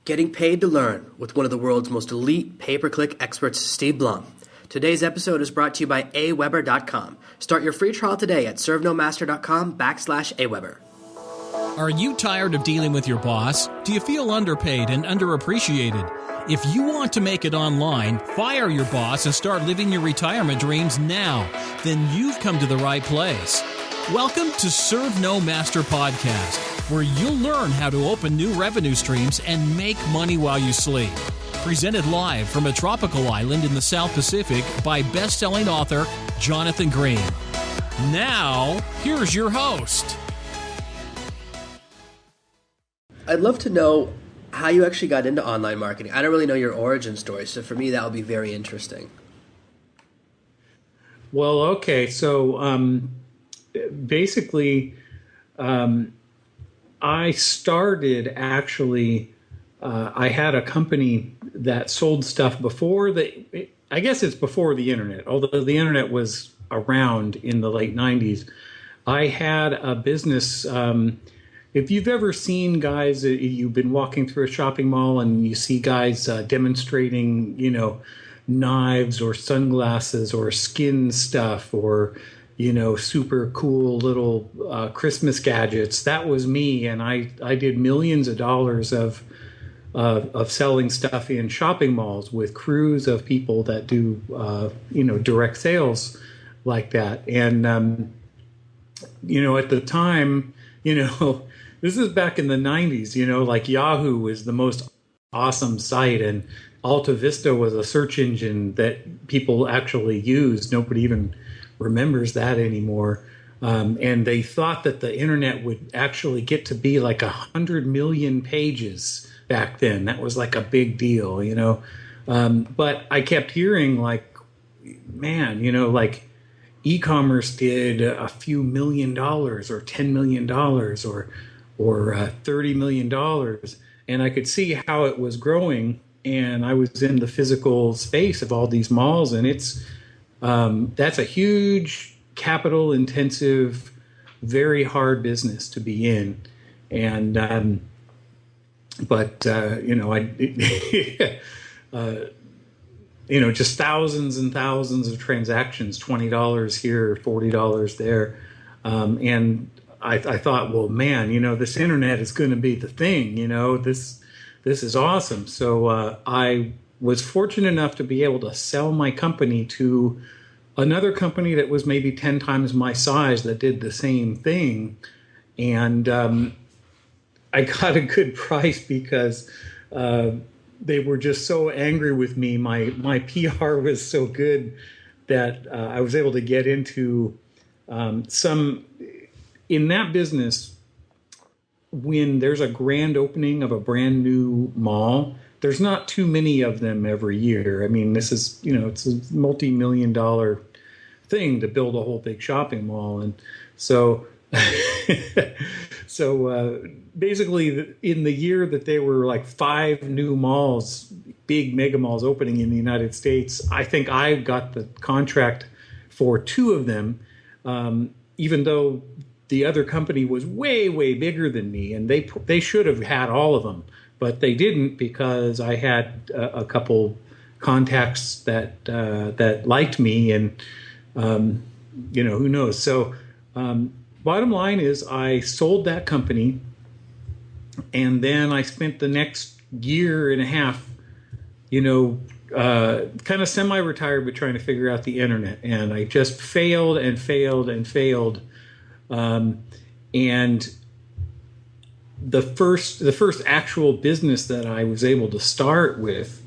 Getting paid to learn with one of the world's most elite pay-per-click experts, Steve Blom. Today's episode is brought to you by Aweber.com. Start your free trial today at servenomaster.com/Aweber. Are you tired of dealing with your boss? Do you feel underpaid and underappreciated? If you want to make it online, fire your boss and start living your retirement dreams now, then you've come to the right place. Welcome to SNM009 Podcast, where you'll learn how to open new revenue streams and make money while you sleep. Presented live from a tropical island in the South Pacific by best-selling author Jonathan Green. Now, here's your host. I'd love to know how you actually got into online marketing. I don't really know your origin story, so for me that would be very interesting. Well, okay, so basically, I started actually, I had a company that sold stuff before I guess it's before the internet, although the internet was around in the late 90s. I had a business, if you've ever seen guys, you've been walking through a shopping mall and you see guys demonstrating, knives or sunglasses or skin stuff or super cool little Christmas gadgets. That was me, and I did millions of dollars of selling stuff in shopping malls with crews of people that do direct sales like that. And at the time, this is back in the 90s. Like Yahoo was the most awesome site, and Alta Vista was a search engine that people actually used. Nobody even remembers that anymore. And they thought that the internet would actually get to be like 100 million pages back then. That was like a big deal, but I kept hearing like e-commerce did a few $1 million or $10 million or $30 million. And I could see how it was growing. And I was in the physical space of all these malls, and that's a huge capital intensive, very hard business to be in. And, just thousands and thousands of transactions, $20 here, $40 there. And I thought, well, man, this internet is going to be the thing, this is awesome. So I was fortunate enough to be able to sell my company to another company that was maybe 10 times my size that did the same thing. And I got a good price because they were just so angry with me. My PR was so good that I was able to get into some in that business. When there's a grand opening of a brand new mall, there's not too many of them every year. I mean, this is, it's a multi-million-dollar thing to build a whole big shopping mall. And so, basically in the year that there were like 5 new malls, big mega malls opening in the United States, I think I got the contract for 2 of them, even though the other company was way, way bigger than me, and they should have had all of them, but they didn't because I had a couple contacts that liked me, and who knows. So bottom line is I sold that company, and then I spent the next year and a half, kind of semi-retired, but trying to figure out the internet, and I just failed and failed and failed. And the first actual business that I was able to start with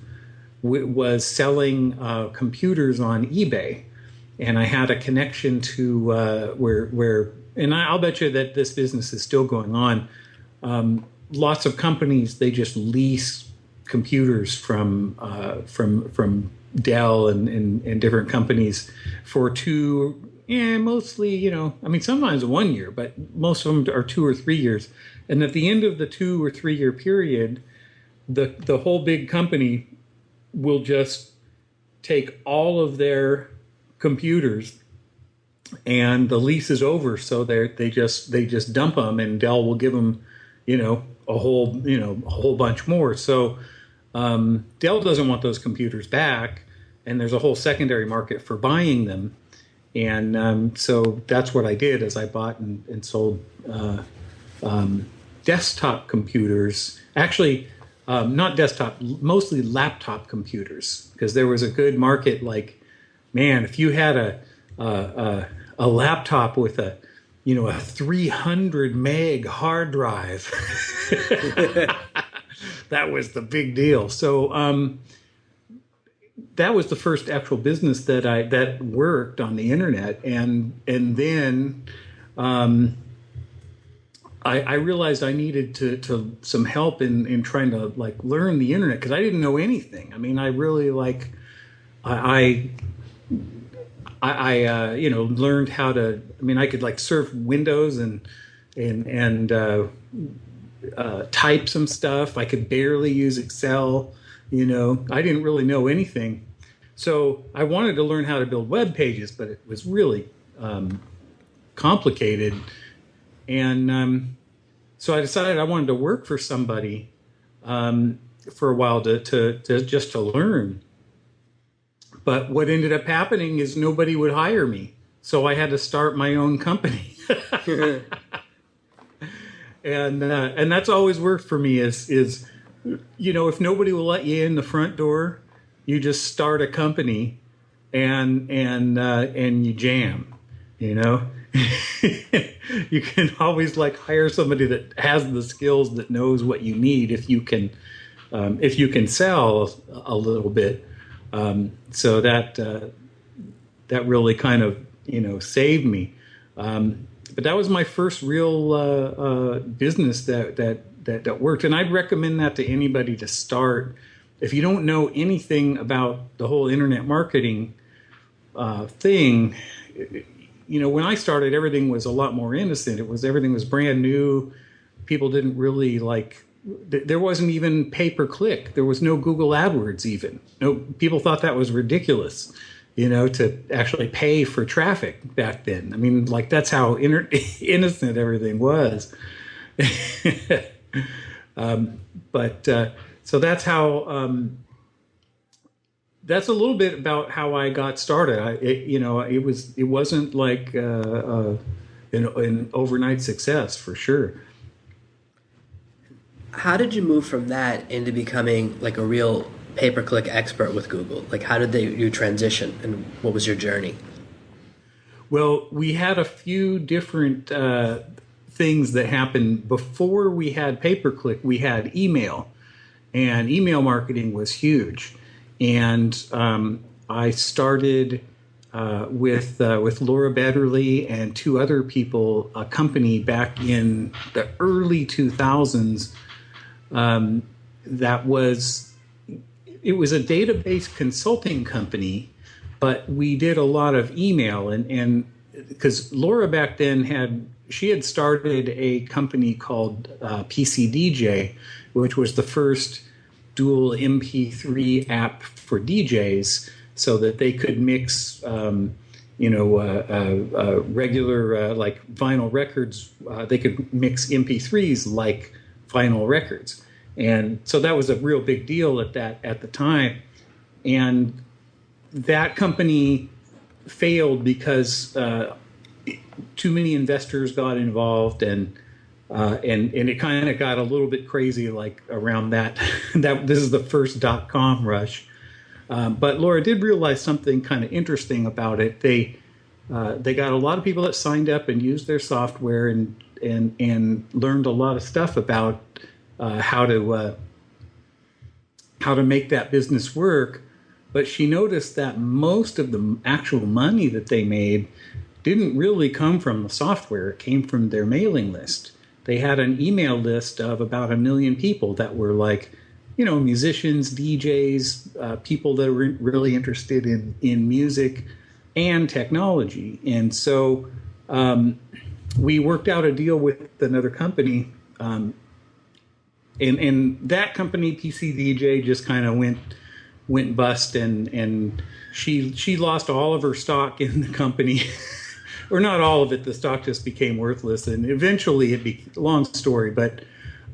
was selling computers on eBay, and I had a connection to where and I'll bet you that this business is still going on. Lots of companies, they just lease computers from Dell and different companies for mostly, sometimes 1 year, but most of them are 2 or 3 years. And at the end of the 2 or 3 year period, the whole big company will just take all of their computers and the lease is over. So they just dump them, and Dell will give them, a whole bunch more. So Dell doesn't want those computers back, and there's a whole secondary market for buying them. And so that's what I did, is I bought and sold desktop computers. Actually, not desktop, mostly laptop computers, because there was a good market. Like, man, if you had a laptop with a 300 meg hard drive, that was the big deal. So that was the first actual business that worked on the internet, and then I realized I needed to some help in trying to learn the internet, because I didn't know anything. I mean, I really learned how to. I mean, I could surf Windows and type some stuff. I could barely use Excel. I didn't really know anything. So I wanted to learn how to build web pages, but it was really complicated. And so I decided I wanted to work for somebody for a while to just to learn. But what ended up happening is nobody would hire me. So I had to start my own company. And that's always worked for me is if nobody will let you in the front door, you just start a company and you jam, You can always hire somebody that has the skills, that knows what you need, if you can sell a little bit. So that really kind of saved me. But that was my first real business that worked, and I'd recommend that to anybody to start. If you don't know anything about the whole internet marketing thing, when I started, everything was a lot more innocent. Everything was brand new. People didn't really there wasn't even pay-per-click. There was no Google AdWords even. No, people thought that was ridiculous, to actually pay for traffic back then. I mean, that's how innocent everything was. So that's how. That's a little bit about how I got started. It wasn't an overnight success for sure. How did you move from that into becoming a real pay-per-click expert with Google? How did you transition, and what was your journey? Well, we had a few different things that happened before we had pay-per-click. We had email, and email marketing was huge. And I started with Laura Betterly and two other people, a company back in the early 2000s. It was a database consulting company, but we did a lot of email, and because Laura back then had started a company called PCDJ, which was the first dual MP3 app for DJs, so that they could mix, regular vinyl records. They could mix MP3s like vinyl records, and so that was a real big deal at the time. And that company failed because too many investors got involved, and it kind of got a little bit crazy around that. This is the first .com rush. But Laura did realize something kind of interesting about it. They got a lot of people that signed up and used their software and learned a lot of stuff about how to make that business work. But she noticed that most of the actual money that they made didn't really come from the software. It came from their mailing list. They had an email list of about 1 million people that were musicians, DJs, people that were really interested in music and technology. And so we worked out a deal with another company, and that company, PCDJ, just kind of went bust, and she lost all of her stock in the company. Or not all of it. The stock just became worthless, and eventually long story, but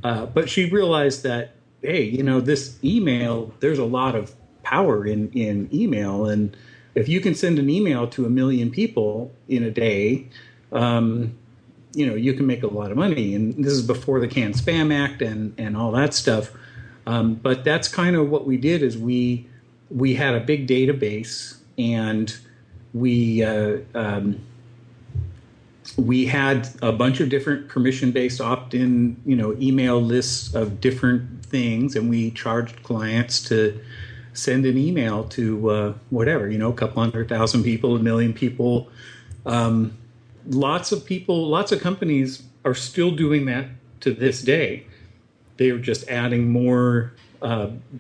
But she realized that, hey, this email, there's a lot of power in email. And if you can send an email to 1 million people in a day, you can make a lot of money. And this is before the Canned Spam Act and all that stuff. But that's kind of what we did is we had a big database, and we had a bunch of different permission-based opt-in, email lists of different things, and we charged clients to send an email to whatever, a couple 100,000 people, 1 million people. Lots of companies are still doing that to this day. They're just adding more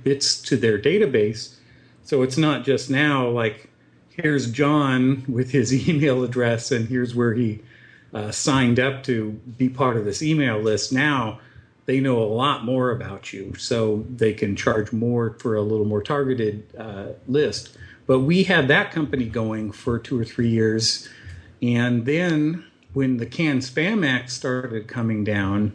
bits to their database. So it's not just now like, here's John with his email address and here's where he signed up to be part of this email list. Now they know a lot more about you, so they can charge more for a little more targeted list. But we had that company going for 2 or 3 years. And then when the Canned Spam Act started coming down,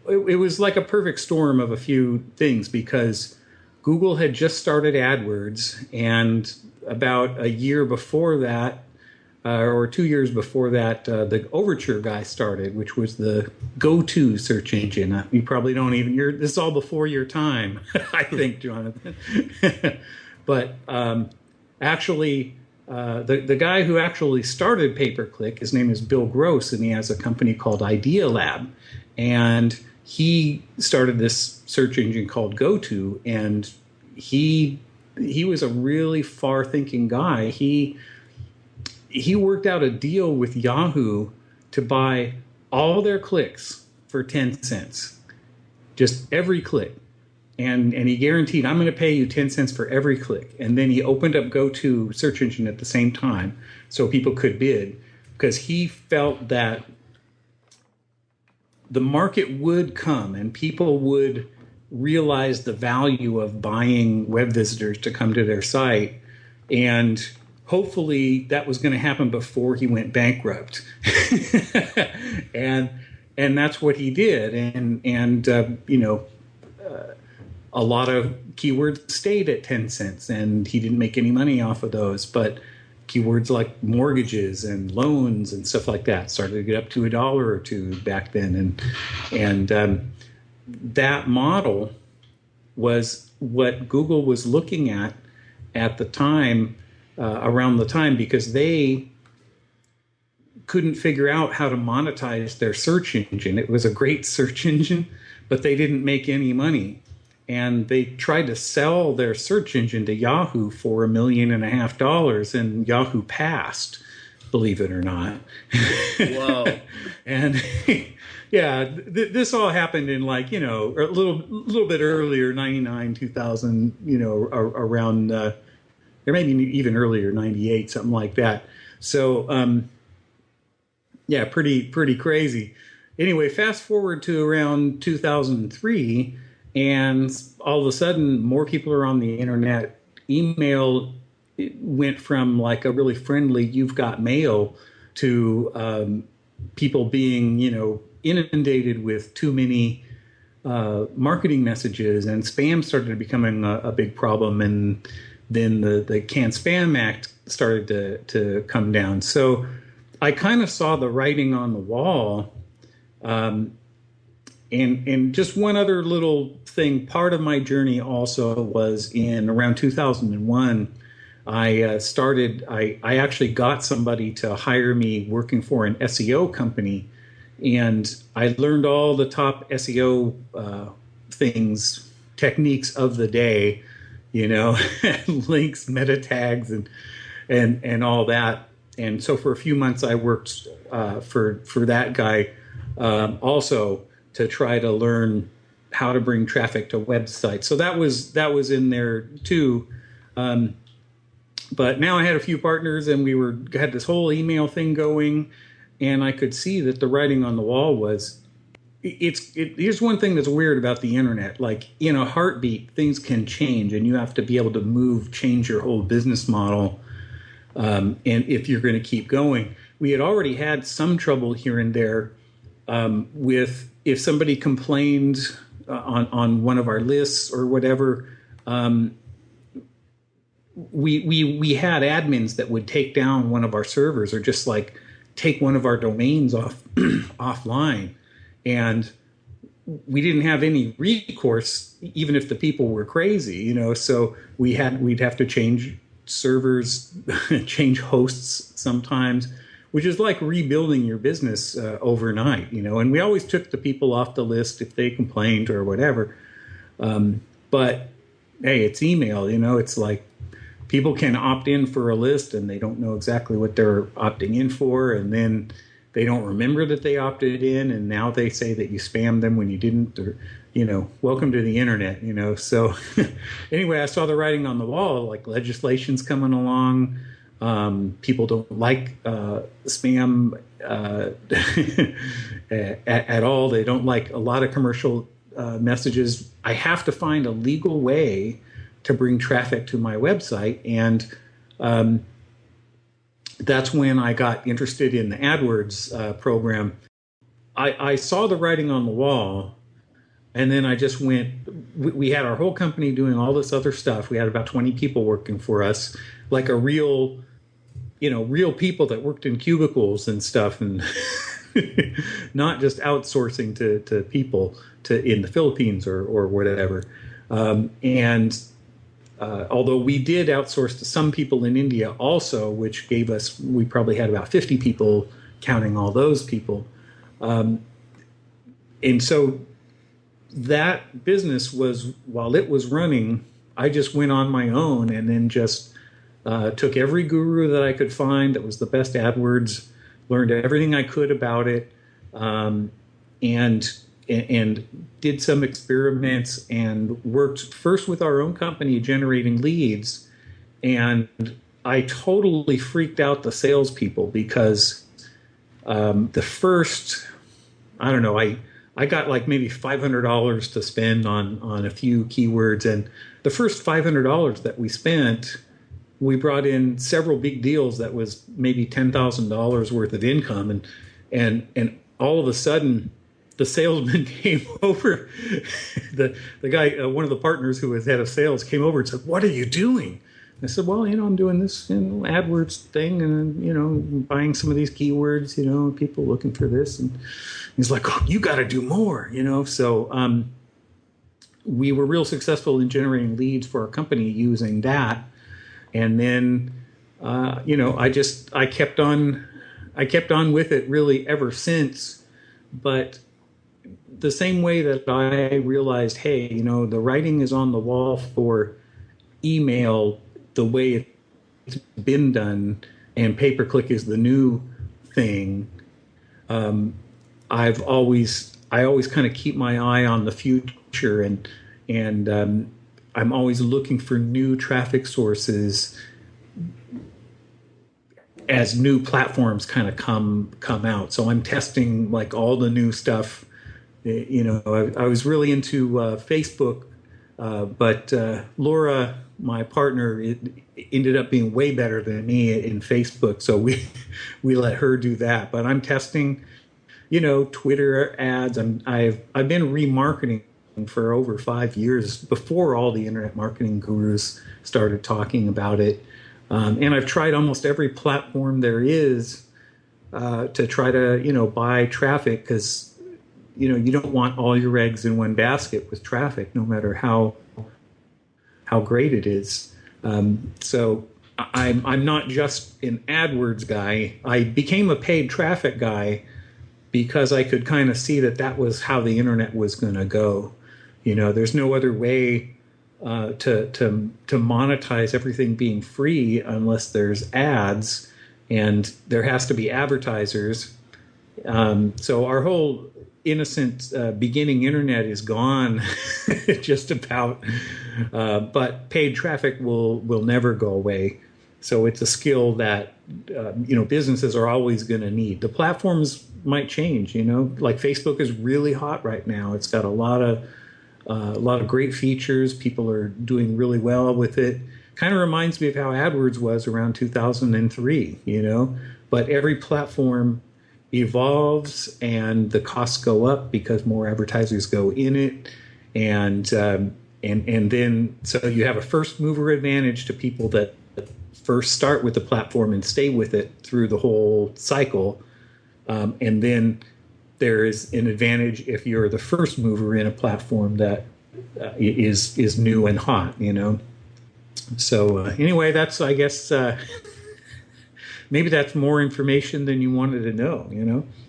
it was like a perfect storm of a few things, because Google had just started AdWords, and about a year before that, or 2 years before that, the Overture guy started, which was the go-to search engine. You probably don't even, this is all before your time, I think, Jonathan. But actually, the guy who actually started pay-per-click, his name is Bill Gross, and he has a company called Idea Lab. And he started this search engine called GoTo, and he was a really far-thinking guy. He worked out a deal with Yahoo to buy all their clicks for 10 cents, just every click. And he guaranteed, I'm going to pay you 10 cents for every click. And then he opened up GoTo search engine at the same time so people could bid, because he felt that the market would come and people would realize the value of buying web visitors to come to their site. And hopefully that was going to happen before he went bankrupt. and that's what he did. And a lot of keywords stayed at 10 cents, and he didn't make any money off of those. But keywords like mortgages and loans and stuff like that started to get up to $1 or $2 back then. And that model was what Google was looking at the time, around the time, because they couldn't figure out how to monetize their search engine. It was a great search engine, but they didn't make any money. And they tried to sell their search engine to Yahoo for $1.5 million, and Yahoo passed, believe it or not. Whoa. And yeah, this all happened in a little bit earlier, 99, 2000, around, or maybe even earlier, 98, something like that. So, yeah, pretty crazy. Anyway, fast forward to around 2003, and all of a sudden, more people are on the internet. Email went from like a really friendly, you've got mail, to people being, inundated with too many marketing messages, and spam started becoming a big problem. And then the Canned Spam Act started to come down. So I kind of saw the writing on the wall. And just one other little thing, part of my journey also was in around 2001, I actually got somebody to hire me working for an SEO company, and I learned all the top SEO techniques of the day, links, meta tags, and all that. And so for a few months I worked for that guy also, to try to learn how to bring traffic to websites. So that was in there too. But now I had a few partners, and we had this whole email thing going, and I could see that the writing on the wall was, here's one thing that's weird about the internet. Like, in a heartbeat, things can change, and you have to be able to change your whole business model. And if you're going to keep going, we had already had some trouble here and there with if somebody complained on one of our lists or whatever, we had admins that would take down one of our servers or just like take one of our domains off offline, and we didn't have any recourse, even if the people were crazy, you know. So we'd have to change servers, change hosts sometimes, which is like rebuilding your business overnight, you know. And we always took the people off the list if they complained or whatever. But hey, it's email, you know. It's like people can opt in for a list and they don't know exactly what they're opting in for, and then they don't remember that they opted in, and now they say that you spammed them when you didn't, or, you know, welcome to the internet, you know. So anyway, I saw the writing on the wall, like legislation's coming along. People don't like spam at all. They don't like a lot of commercial messages. I have to find a legal way to bring traffic to my website, and that's when I got interested in the AdWords program. I saw the writing on the wall, and then I just went. We had our whole company doing all this other stuff. We had about 20 people working for us, like a real, you know, real people that worked in cubicles and stuff, and not just outsourcing to people in the Philippines or whatever. Although we did outsource to some people in India also, which gave us, we probably had about 50 people counting all those people. And so that business was, while it was running, I just went on my own and then just took every guru that I could find that was the best AdWords, learned everything I could about it, and did some experiments and worked first with our own company generating leads. And I totally freaked out the salespeople because the first, I don't know, I got like maybe $500 to spend on a few keywords. And the first $500 that we spent, we brought in several big deals that was maybe $10,000 worth of income. And all of a sudden, the salesman came over. The guy, one of the partners who was head of sales, came over and said, "What are you doing?" I said, "Well, you know, I'm doing this, you know, AdWords thing, and, you know, buying some of these keywords, you know, people looking for this." And he's like, "Oh, you got to do more," you know. So we were real successful in generating leads for our company using that. And then, you know, I kept on with it really ever since. But the same way that I realized, hey, you know, the writing is on the wall for email the way it's been done, and pay-per-click is the new thing. I always kind of keep my eye on the future, and I'm always looking for new traffic sources as new platforms kind of come out. So I'm testing like all the new stuff. You know, I was really into Facebook, but Laura, my partner, ended up being way better than me in Facebook. So we let her do that. But I'm testing, you know, Twitter ads. I've been remarketing for over 5 years before all the internet marketing gurus started talking about it. And I've tried almost every platform there is to try to, you know, buy traffic, because, you know, you don't want all your eggs in one basket with traffic, no matter how great it is. So I'm not just an AdWords guy. I became a paid traffic guy because I could kind of see that was how the internet was going to go. You know, there's no other way to monetize everything being free unless there's ads, and there has to be advertisers. So our whole innocent beginning internet is gone just about, but paid traffic will never go away. So it's a skill that you know, businesses are always going to need. The platforms might change, you know, like Facebook is really hot right now. It's got a lot of great features. People are doing really well with it. Kind of reminds me of how AdWords was around 2003, you know. But every platform evolves and the costs go up because more advertisers go in it, and then so you have a first mover advantage to people that first start with the platform and stay with it through the whole cycle, and then there is an advantage if you're the first mover in a platform that is new and hot, So anyway, that's, I guess, maybe that's more information than you wanted to know,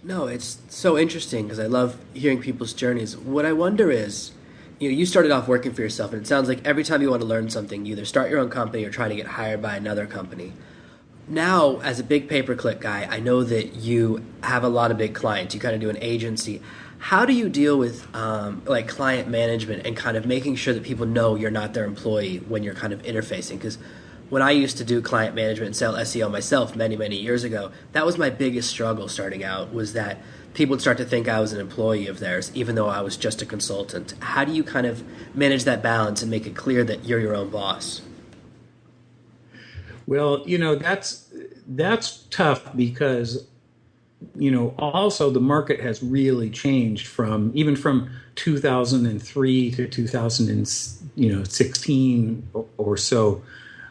No, it's so interesting because I love hearing people's journeys. What I wonder is, you started off working for yourself, and it sounds like every time you want to learn something, you either start your own company or try to get hired by another company. Now, as a big pay-per-click guy, I know that you have a lot of big clients. You kind of do an agency. How do you deal with like client management and kind of making sure that people know you're not their employee when you're kind of interfacing? Because when I used to do client management and sell SEO myself many, many years ago, that was my biggest struggle starting out, was that people would start to think I was an employee of theirs, even though I was just a consultant. How do you kind of manage that balance and make it clear that you're your own boss? Well, that's tough because, also the market has really changed from 2003 to 2016 or so.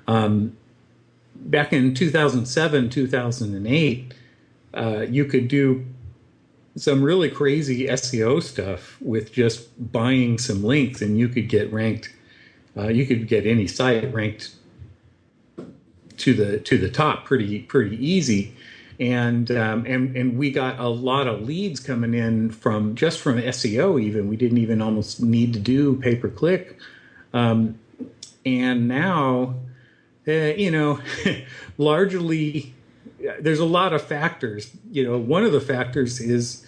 Back in 2007, 2008, you could do some really crazy SEO stuff with just buying some links, and you could get ranked. You could get any site ranked to the top pretty easy, and we got a lot of leads coming in from SEO. Even we didn't even almost need to do pay per click, and now, largely. There's a lot of factors. One of the factors is,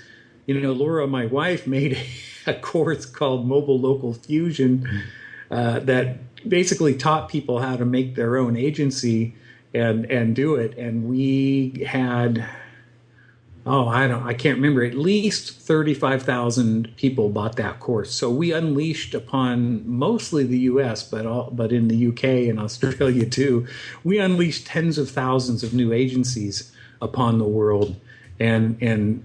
Laura, my wife, made a course called Mobile Local Fusion that basically taught people how to make their own agency and do it. And we had, I can't remember, at least 35,000 people bought that course. So we unleashed upon mostly the U.S., but in the U.K. and Australia too, we unleashed tens of thousands of new agencies upon the world. And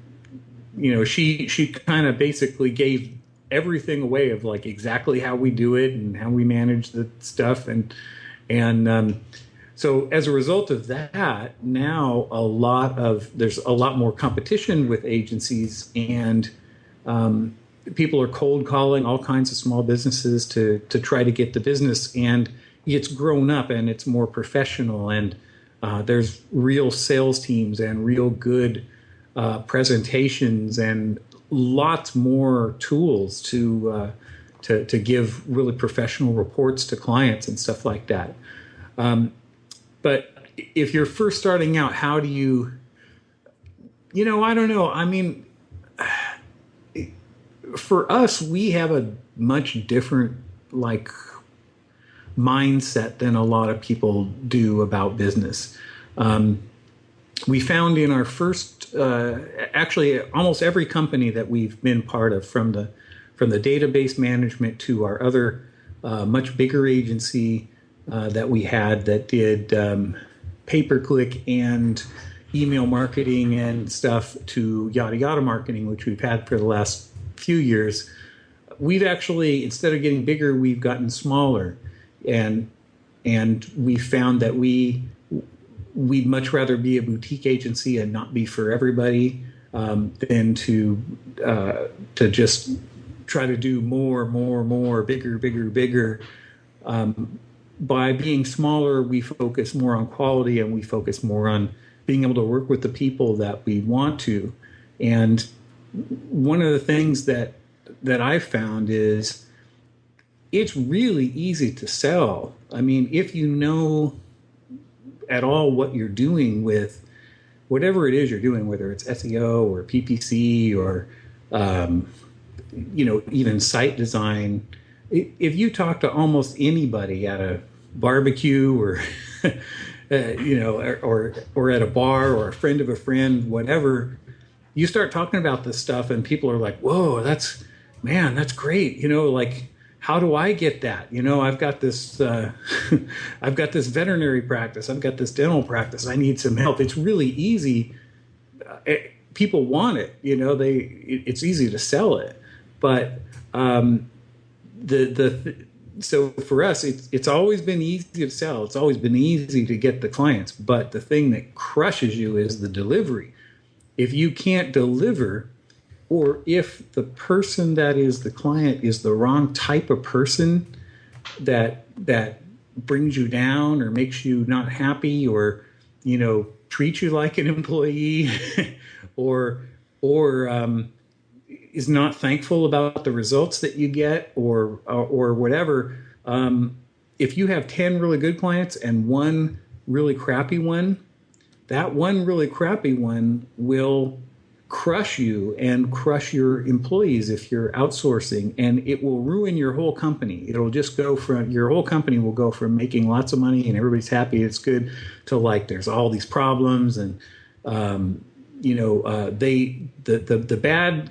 she kind of basically gave everything away of like exactly how we do it and how we manage the stuff. So as a result of that, now there's a lot more competition with agencies, and people are cold calling all kinds of small businesses to try to get the business, and it's grown up and it's more professional, and there's real sales teams and real good presentations and lots more tools to give really professional reports to clients and stuff like that. But if you're first starting out, how do you, I don't know. I mean, for us, we have a much different mindset than a lot of people do about business. We found in our first, actually, almost every company that we've been part of, from the database management to our other much bigger agency that we had that did pay-per-click and email marketing and stuff, to yada yada marketing, which we've had for the last few years. We've actually, instead of getting bigger, we've gotten smaller, and we found that we'd much rather be a boutique agency and not be for everybody than to just try to do more, bigger. By being smaller, we focus more on quality, and we focus more on being able to work with the people that we want to. And one of the things that I've found is it's really easy to sell. I mean, if you know at all what you're doing with whatever it is you're doing, whether it's SEO or PPC or even site design. If you talk to almost anybody at a barbecue or or at a bar or a friend of a friend, whatever, you start talking about this stuff and people are like, whoa, that's great. How do I get that? I've got this, I've got this veterinary practice. I've got this dental practice. I need some help. It's really easy. people want it. It's easy to sell it, but so for us, it's always been easy to sell. It's always been easy to get the clients. But the thing that crushes you is the delivery. If you can't deliver, or if the person that is the client is the wrong type of person that brings you down or makes you not happy, or treats you like an employee, or is not thankful about the results that you get, or whatever. If you have 10 really good clients and one really crappy one, that one really crappy one will crush you and crush your employees if you're outsourcing, and it will ruin your whole company. It'll just go from, your whole company will go from making lots of money and everybody's happy, it's good, to like there's all these problems, and the bad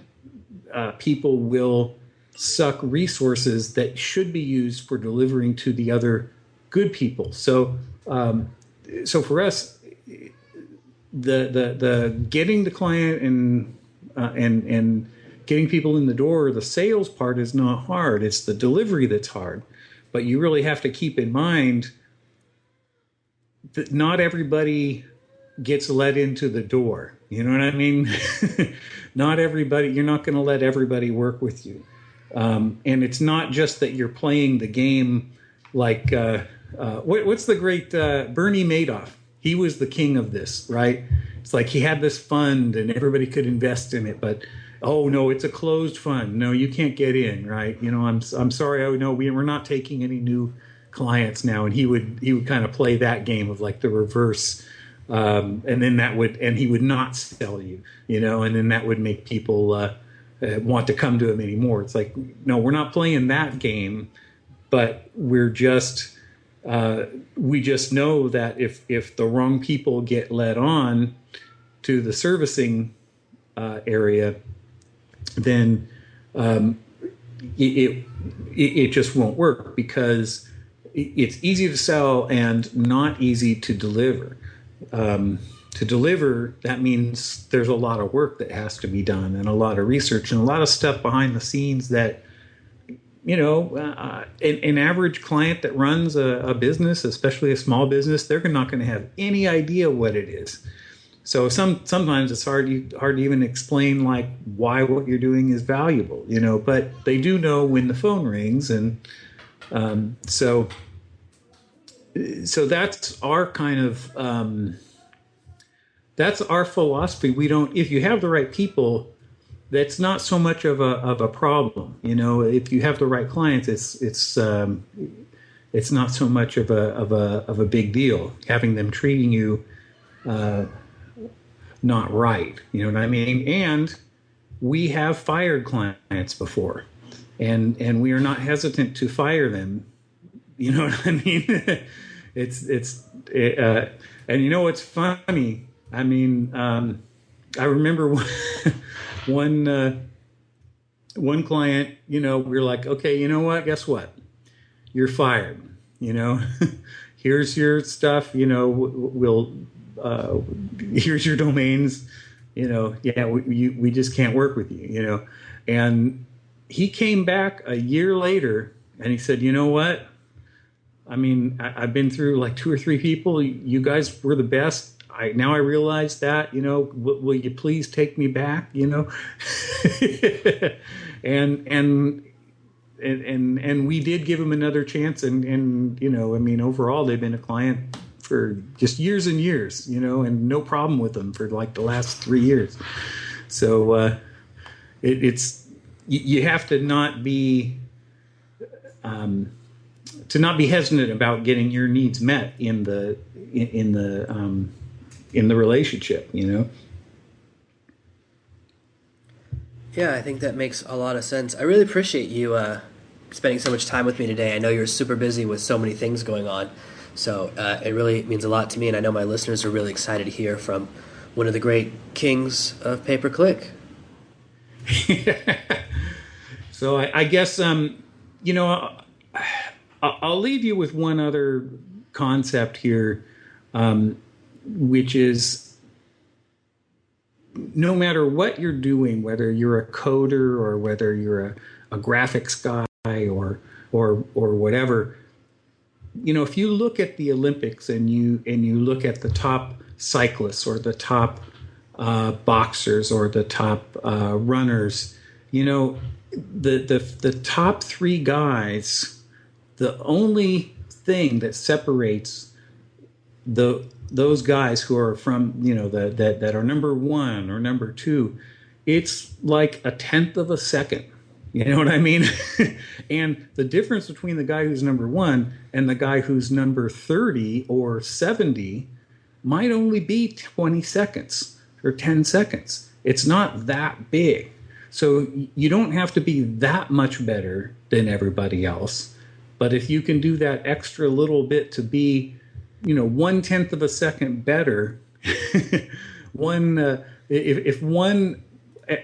people will suck resources that should be used for delivering to the other good people. So for us, the getting the client and getting people in the door, the sales part is not hard. It's the delivery that's hard. But you really have to keep in mind that not everybody gets let into the door. You know what I mean? Not everybody, you're not going to let everybody work with you. And it's not just that you're playing the game like, what's the great Bernie Madoff? He was the king of this, right? It's like he had this fund and everybody could invest in it, but oh no, it's a closed fund. No, you can't get in, right? I'm sorry. Oh no, we're not taking any new clients now. And he would kind of play that game of like the reverse. And he would not sell you, and then that would make people want to come to him anymore. It's like, no, we're not playing that game, but we just know that if the wrong people get led on to the servicing area, then it just won't work, because it's easy to sell and not easy to deliver. To deliver, that means there's a lot of work that has to be done, and a lot of research, and a lot of stuff behind the scenes that, an average client that runs a business, especially a small business, they're not going to have any idea what it is. So sometimes it's hard to even explain like why what you're doing is valuable, but they do know when the phone rings, and so that's our kind of that's our philosophy. We don't, if you have the right people, that's not so much of a problem. If you have the right clients, it's not so much of a big deal having them treating you not right. You know what I mean? And we have fired clients before, and we are not hesitant to fire them. You know what I mean? And what's funny? I mean, I remember one client. We were like, okay, you know what? Guess what? You're fired. Here's your stuff. We'll here's your domains. We just can't work with you. And he came back a year later and he said, you know what? I mean, I've been through like 2 or 3 people. You guys were the best. Now I realize that, will you please take me back, and we did give him another chance. And overall, they've been a client for just years and years, and no problem with them for like the last 3 years. So you have to not be hesitant about getting your needs met in the relationship, Yeah, I think that makes a lot of sense. I really appreciate you spending so much time with me today. I know you're super busy with so many things going on, so it really means a lot to me, and I know my listeners are really excited to hear from one of the great kings of pay-per-click. So I guess, I'll leave you with one other concept here, which is no matter what you're doing, whether you're a coder or whether you're a graphics guy or whatever, if you look at the Olympics and you look at the top cyclists or the top boxers or the top runners, the top three guys, the only thing that separates those guys who are from that are number one or number two, it's like a tenth of a second. You know what I mean? And the difference between the guy who's number one and the guy who's number 30 or 70 might only be 20 seconds or 10 seconds. It's not that big. So you don't have to be that much better than everybody else. But if you can do that extra little bit to be, 1/10 of a second better, if one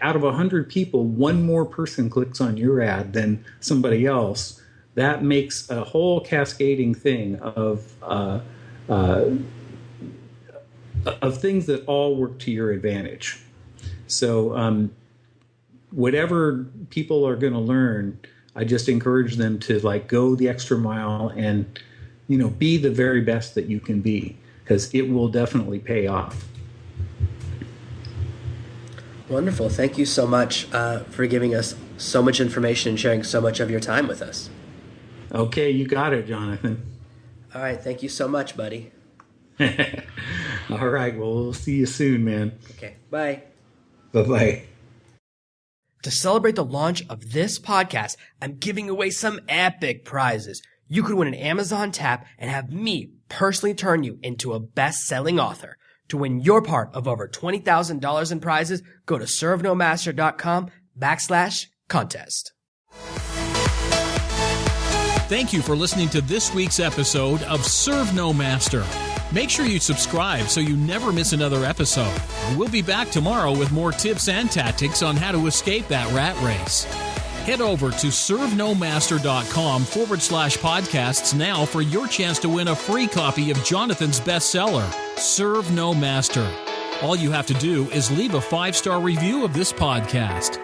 out of 100 people, one more person clicks on your ad than somebody else, that makes a whole cascading thing of things that all work to your advantage. So whatever people are going to learn, I just encourage them to go the extra mile and be the very best that you can be, because it will definitely pay off. Wonderful. Thank you so much for giving us so much information and sharing so much of your time with us. Okay, you got it, Jonathan. All right. Thank you so much, buddy. All right. Well, we'll see you soon, man. Okay. Bye. Bye-bye. To celebrate the launch of this podcast, I'm giving away some epic prizes. You could win an Amazon tap and have me personally turn you into a best-selling author. To win your part of over $20,000 in prizes, go to servenomaster.com/contest. Thank you for listening to this week's episode of Serve No Master. Make sure you subscribe so you never miss another episode. We'll be back tomorrow with more tips and tactics on how to escape that rat race. Head over to servenomaster.com/podcasts now for your chance to win a free copy of Jonathan's bestseller, Serve No Master. All you have to do is leave a 5-star review of this podcast.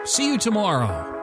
See you tomorrow.